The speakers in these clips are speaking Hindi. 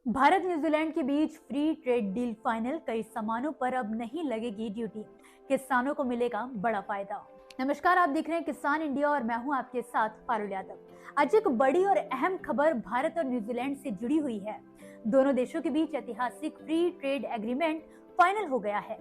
भारत न्यूजीलैंड के बीच फ्री ट्रेड डील फाइनल। कई सामानों पर अब नहीं लगेगी ड्यूटी, किसानों को मिलेगा बड़ा फायदा। नमस्कार, आप देख रहे हैं किसान इंडिया और मैं हूं आपके साथ पारुल यादव। आज एक बड़ी और अहम खबर भारत और न्यूजीलैंड से जुड़ी हुई है। दोनों देशों के बीच ऐतिहासिक फ्री ट्रेड एग्रीमेंट फाइनल हो गया है।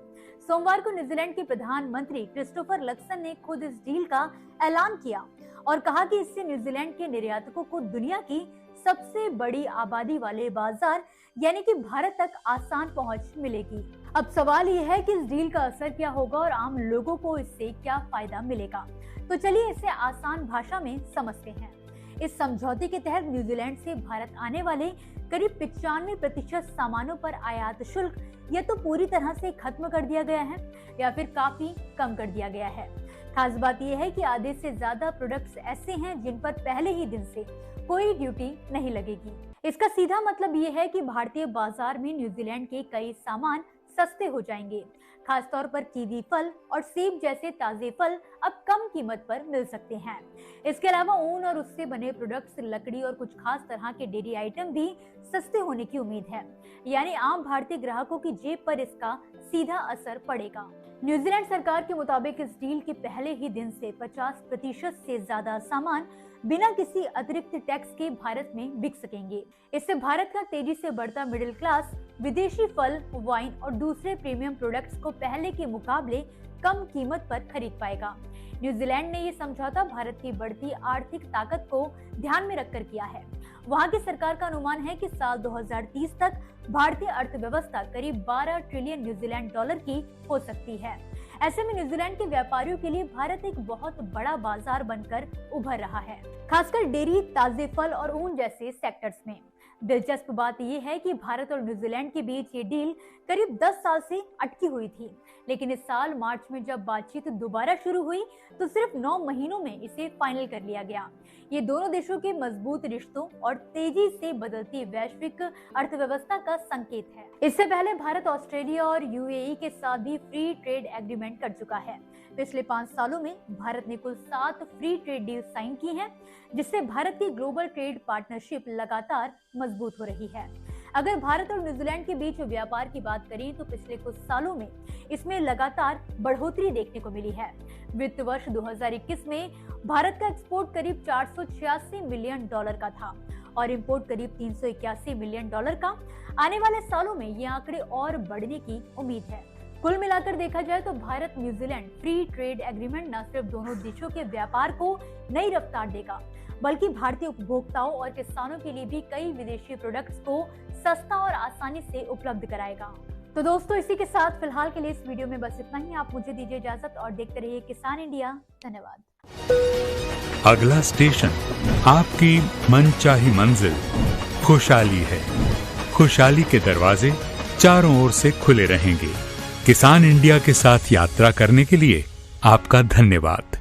सोमवार को न्यूजीलैंड के प्रधानमंत्री क्रिस्टोफर लक्सन ने खुद इस डील का ऐलान किया और कहा कि इससे न्यूजीलैंड के निर्यातकों को दुनिया की सबसे बड़ी आबादी वाले बाजार यानी कि भारत तक आसान पहुंच मिलेगी। अब सवाल ये है कि इस डील का असर क्या होगा और आम लोगों को इससे क्या फायदा मिलेगा। तो चलिए इसे आसान भाषा में समझते हैं। इस समझौते के तहत न्यूजीलैंड से भारत आने वाले करीब 95% सामानों पर आयात शुल्क या तो पूरी तरह से खत्म कर दिया गया है या फिर काफी कम कर दिया गया है। खास बात यह है कि आधे से ज्यादा प्रोडक्ट्स ऐसे हैं जिन पर पहले ही दिन से कोई ड्यूटी नहीं लगेगी। इसका सीधा मतलब ये है कि भारतीय बाजार में न्यूजीलैंड के कई सामान सस्ते हो जाएंगे। खासतौर पर कीवी फल और सेब जैसे ताजे फल अब कम कीमत पर मिल सकते हैं। इसके अलावा ऊन और उससे बने प्रोडक्ट्स, लकड़ी और कुछ खास तरह के डेयरी आइटम भी सस्ते होने की उम्मीद है। यानी आम भारतीय ग्राहकों की जेब पर इसका सीधा असर पड़ेगा। न्यूजीलैंड सरकार के मुताबिक इस डील के पहले ही दिन से 50% से ज्यादा सामान बिना किसी अतिरिक्त टैक्स के भारत में बिक सकेंगे। इससे भारत का तेजी से बढ़ता मिडिल क्लास विदेशी फल, वाइन और दूसरे प्रीमियम प्रोडक्ट्स को पहले के मुकाबले कम कीमत पर खरीद पाएगा। न्यूजीलैंड ने ये समझौता भारत की बढ़ती आर्थिक ताकत को ध्यान में रखकर किया है। वहां की सरकार का अनुमान है कि साल 2030 तक भारतीय अर्थव्यवस्था करीब 12 ट्रिलियन न्यूजीलैंड डॉलर की हो सकती है। ऐसे में न्यूजीलैंड के व्यापारियों के लिए भारत एक बहुत बड़ा बाजार बनकर उभर रहा है, खासकर डेयरी, ताजे फल और ऊन जैसे सेक्टर्स में। दिलचस्प बात यह है कि भारत और न्यूजीलैंड के बीच ये डील करीब 10 साल से अटकी हुई थी, लेकिन इस साल मार्च में जब बातचीत दोबारा शुरू हुई तो सिर्फ 9 महीनों में इसे फाइनल कर लिया गया। ये दोनों देशों के मजबूत रिश्तों और तेजी से बदलती वैश्विक अर्थव्यवस्था का संकेत है। इससे पहले भारत ऑस्ट्रेलिया और यूएई के साथ भी फ्री ट्रेड एग्रीमेंट कर चुका है। पिछले 5 सालों में भारत ने कुल 7 फ्री ट्रेड डील साइन की हैं, जिससे भारत की ग्लोबल ट्रेड पार्टनरशिप लगातार मजबूत हो रही है। अगर भारत और न्यूजीलैंड के बीच व्यापार की बात करें तो पिछले कुछ सालों में इसमें लगातार बढ़ोतरी देखने को मिली है। वित्त वर्ष 2021 में भारत का एक्सपोर्ट करीब 486 मिलियन डॉलर का था और इंपोर्ट करीब 381 मिलियन डॉलर का। आने वाले सालों में ये आंकड़े और बढ़ने की उम्मीद है। कुल मिलाकर देखा जाए तो Bharat New Zealand free trade agreement न सिर्फ दोनों देशों के व्यापार को नई रफ्तार देगा, बल्कि भारतीय उपभोक्ताओं और किसानों के लिए भी कई विदेशी प्रोडक्ट्स को सस्ता और आसानी से उपलब्ध कराएगा। तो दोस्तों, इसी के साथ फिलहाल के लिए इस वीडियो में बस इतना ही। आप मुझे दीजिए इजाजत और देखते रहिए किसान इंडिया। धन्यवाद। अगला स्टेशन आपकी मनचाही मंजिल खुशहाली है। खुशहाली के दरवाजे चारों ओर से खुले रहेंगे। किसान इंडिया के साथ यात्रा करने के लिए आपका धन्यवाद।